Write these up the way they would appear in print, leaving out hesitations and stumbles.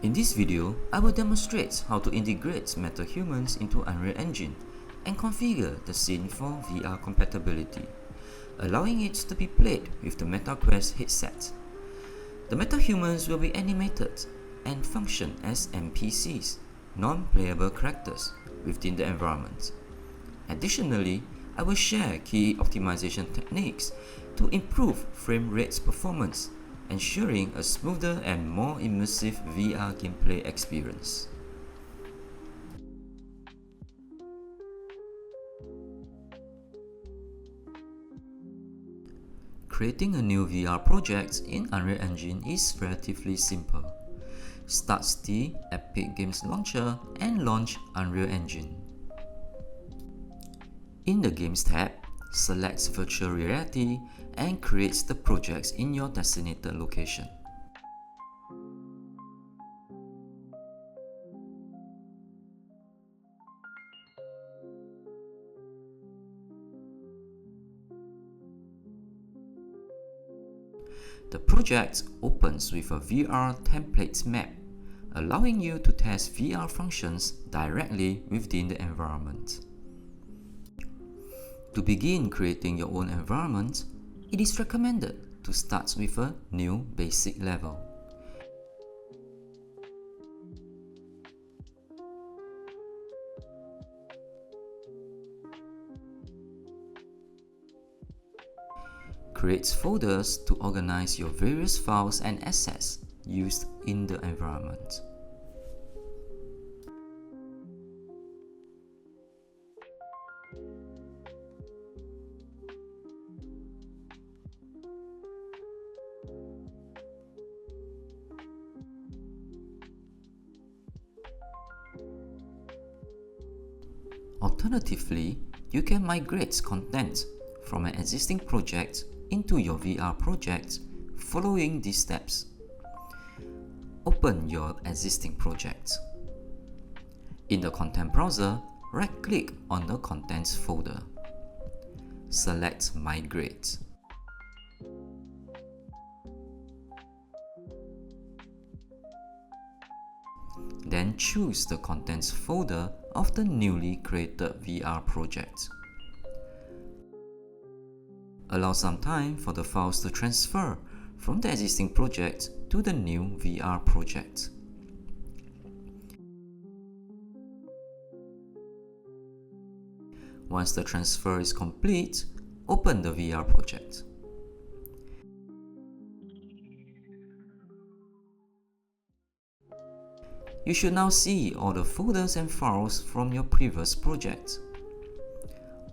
In this video, I will demonstrate how to integrate MetaHumans into Unreal Engine and configure the scene for VR compatibility, allowing it to be played with the MetaQuest headset. The MetaHumans will be animated and function as NPCs, non-playable characters, within the environment. Additionally, I will share key optimization techniques to improve frame rate performance, ensuring a smoother and more immersive VR gameplay experience. Creating a new VR project in Unreal Engine is relatively simple. Start the Epic Games Launcher and launch Unreal Engine. In the Games tab, select Virtual Reality and create the projects in your designated location. The project opens with a VR template map, allowing you to test VR functions directly within the environment. To begin creating your own environment, it is recommended to start with a new basic level. Create folders to organize your various files and assets used in the environment. Alternatively, you can migrate content from an existing project into your VR project following these steps. Open your existing project. In the content browser, right-click on the Contents folder. Select Migrate. Then choose the Contents folder of the newly created VR project. Allow some time for the files to transfer from the existing project to the new VR project. Once the transfer is complete, open the VR project. You should now see all the folders and files from your previous project.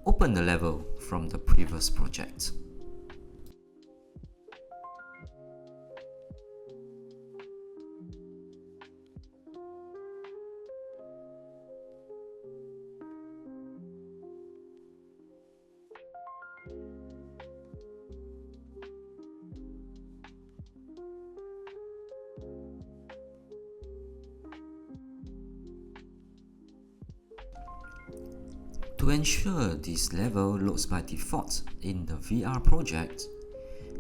Open the level from the previous project. To ensure this level loads by default in the VR project,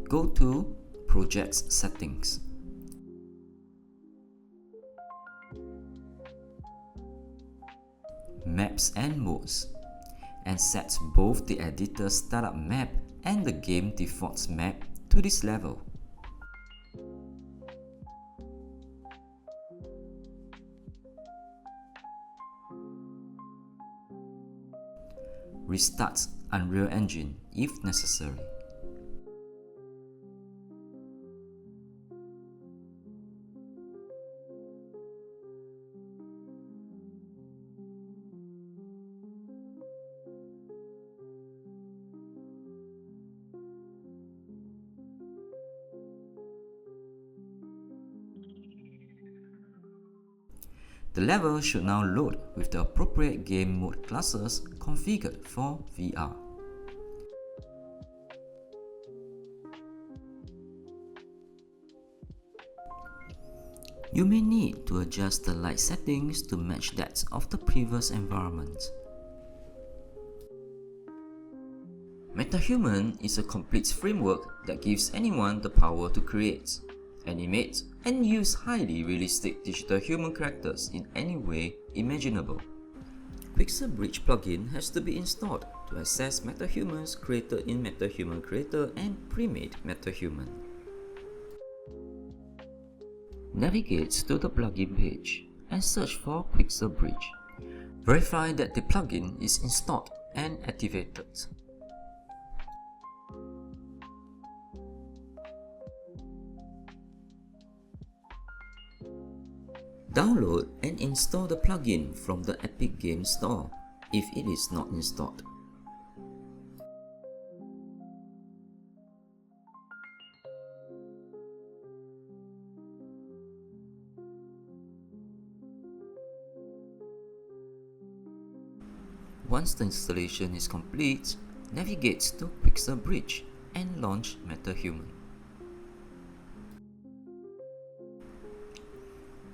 go to Project Settings. Maps and Modes, and set both the editor startup map and the game default map to this level. Restart Unreal Engine if necessary. The level should now load with the appropriate game mode classes configured for VR. You may need to adjust the light settings to match that of the previous environment. MetaHuman is a complete framework that gives anyone the power to create, animate, and use highly realistic digital human characters in any way imaginable. Quixel Bridge plugin has to be installed to access MetaHumans created in MetaHuman Creator and pre-made MetaHuman. Navigate to the plugin page and search for Quixel Bridge. Verify that the plugin is installed and activated. Download and install the plugin from the Epic Games Store if it is not installed. Once the installation is complete, navigate to Quixel Bridge and launch MetaHuman.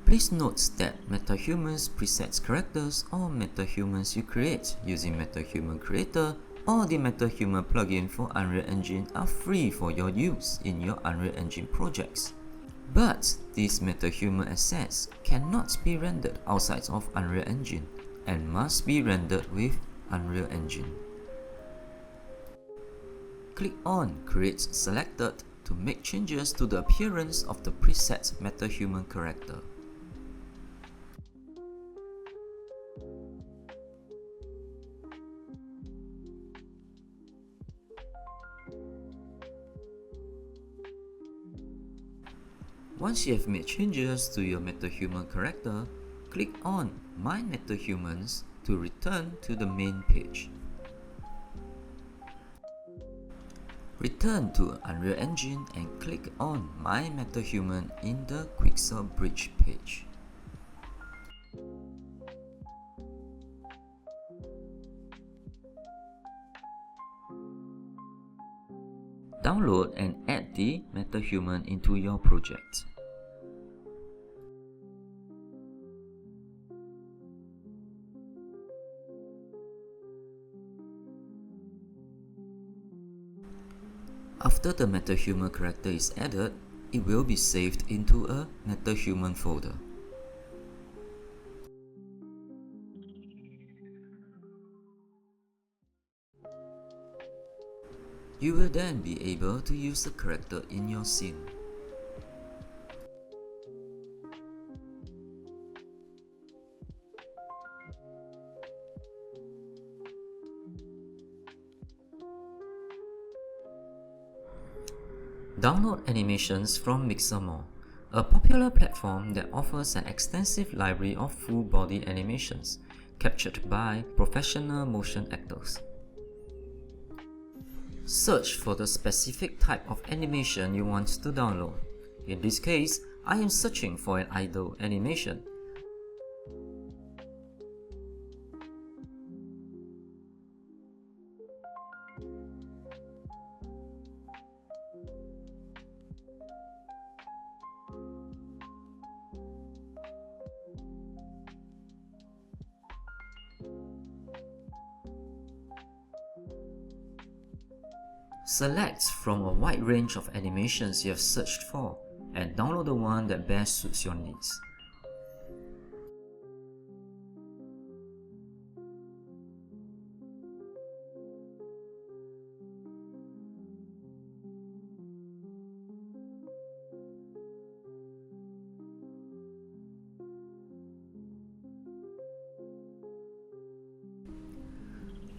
Please note that MetaHumans presets characters or MetaHumans you create using MetaHuman Creator or the MetaHuman plugin for Unreal Engine are free for your use in your Unreal Engine projects. But these MetaHuman assets cannot be rendered outside of Unreal Engine and must be rendered with Unreal Engine. Click on Create Selected to make changes to the appearance of the preset MetaHuman character. Once you have made changes to your MetaHuman character, click on My MetaHumans to return to the main page. Return to Unreal Engine and click on My MetaHuman in the Quixel Bridge page. Download and add the MetaHuman into your project. After the MetaHuman character is added, it will be saved into a MetaHuman folder. You will then be able to use the character in your scene. Download animations from Mixamo, a popular platform that offers an extensive library of full-body animations captured by professional motion actors. Search for the specific type of animation you want to download. In this case, I am searching for an idle animation. Select from a wide range of animations you have searched for and download the one that best suits your needs.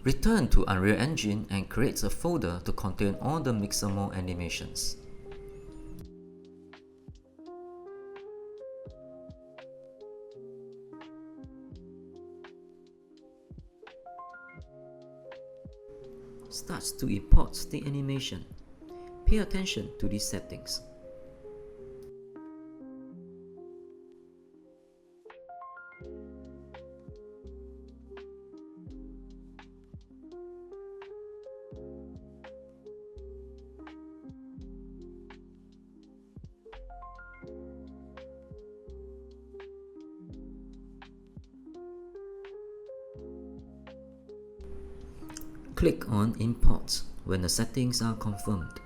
Return to Unreal Engine and create a folder to contain all the Mixamo animations. Start to import the animation. Pay attention to these settings. Click on Import when the settings are confirmed.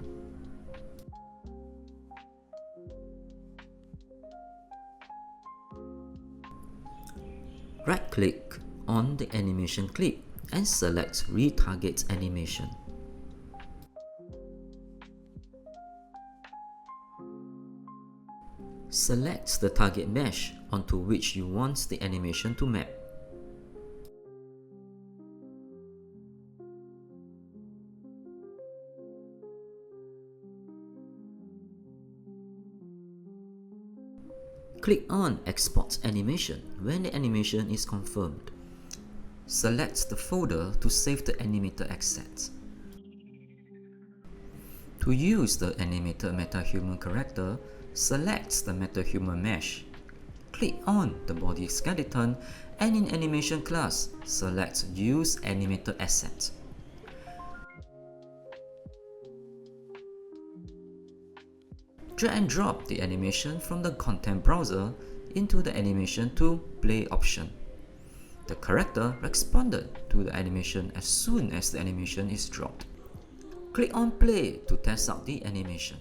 Right-click on the animation clip and select Retarget Animation. Select the target mesh onto which you want the animation to map. Click on Export Animation when the animation is confirmed. Select the folder to save the animated assets. To use the animated MetaHuman character, select the MetaHuman mesh. Click on the body skeleton and in Animation class, select Use Animated Asset. Drag and drop the animation from the content browser into the Animation to Play option. The character responded to the animation as soon as the animation is dropped. Click on Play to test out the animation.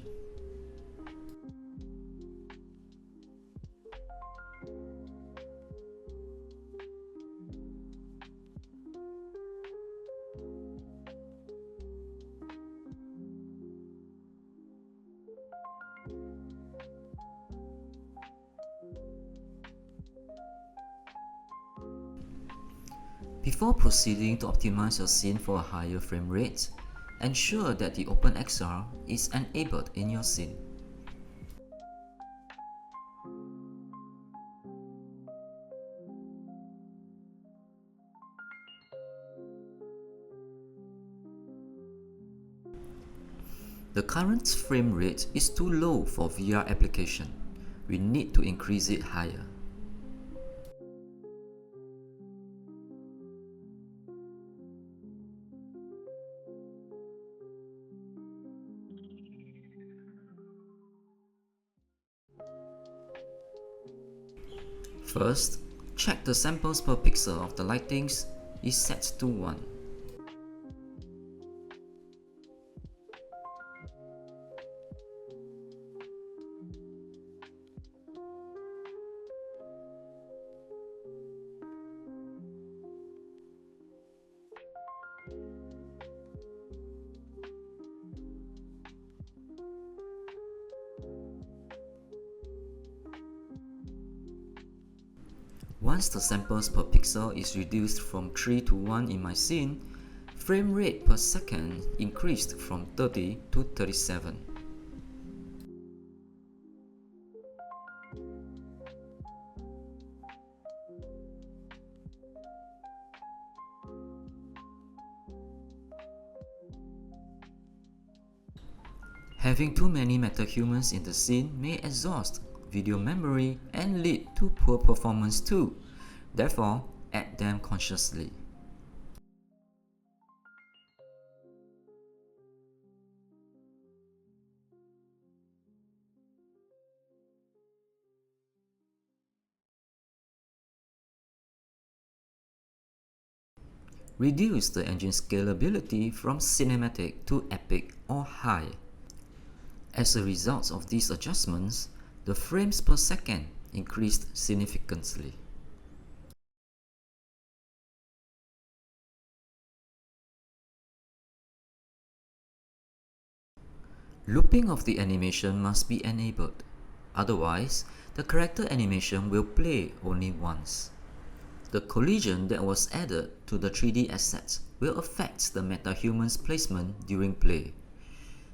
Before proceeding to optimize your scene for a higher frame rate, ensure that the OpenXR is enabled in your scene. The current frame rate is too low for VR application. We need to increase it higher. First, check the samples per pixel of the lightings is set to 1. Once the samples per pixel is reduced from 3 to 1 in my scene, frame rate per second increased from 30 to 37. Having too many MetaHumans in the scene may exhaust video memory and lead to poor performance too. Therefore, add them consciously. Reduce the engine scalability from cinematic to epic or high. As a result of these adjustments, the frames per second increased significantly. Looping of the animation must be enabled, otherwise the character animation will play only once. The collision that was added to the 3D assets will affect the MetaHuman's placement during play.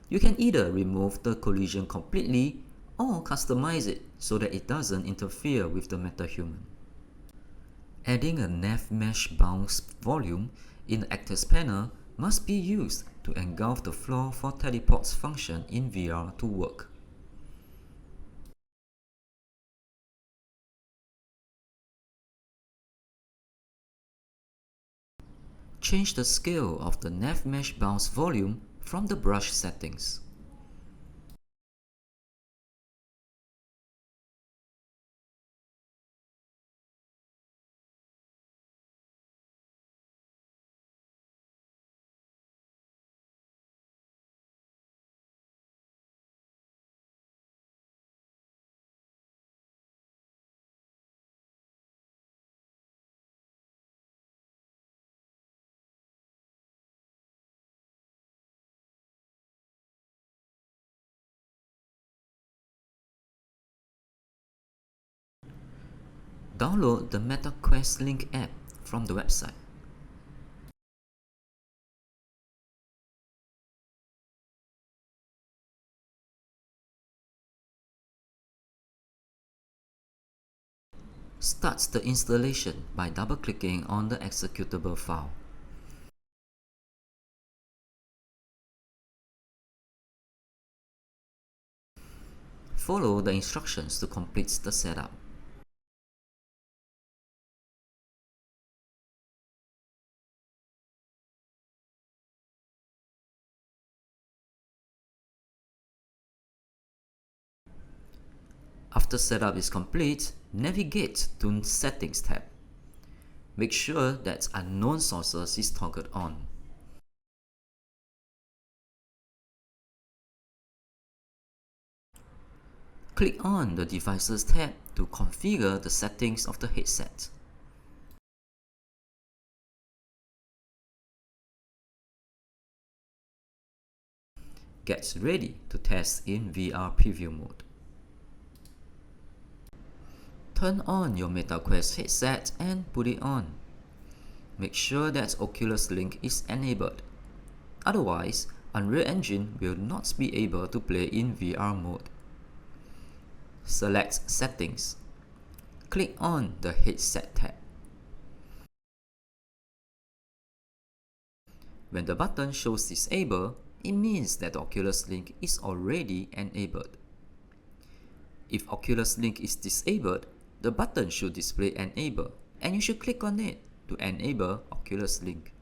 You can either remove the collision completely or customize it so that it doesn't interfere with the MetaHuman. Adding a nav mesh bounce volume in the actors panel must be used to engulf the floor for teleport's function in VR to work. Change the scale of the nav mesh bounce volume from the brush settings. Download the MetaQuest Link app from the website. Start the installation by double-clicking on the executable file. Follow the instructions to complete the setup. After setup is complete, navigate to Settings tab. Make sure that Unknown Sources is toggled on. Click on the Devices tab to configure the settings of the headset. Get ready to test in VR preview mode. Turn on your MetaQuest headset and put it on. Make sure that Oculus Link is enabled. Otherwise, Unreal Engine will not be able to play in VR mode. Select Settings. Click on the Headset tab. When the button shows Disable, it means that Oculus Link is already enabled. If Oculus Link is disabled, the button should display Enable, and you should click on it to enable Oculus Link.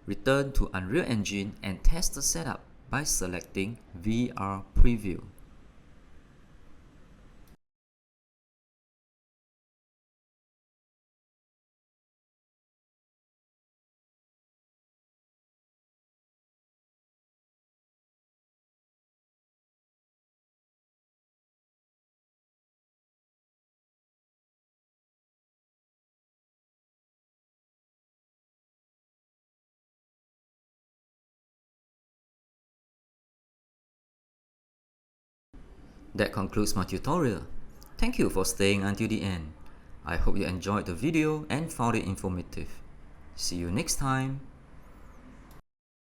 Return to Unreal Engine and test the setup by selecting VR Preview. That concludes my tutorial. Thank you for staying until the end. I hope you enjoyed the video and found it informative. See you next time.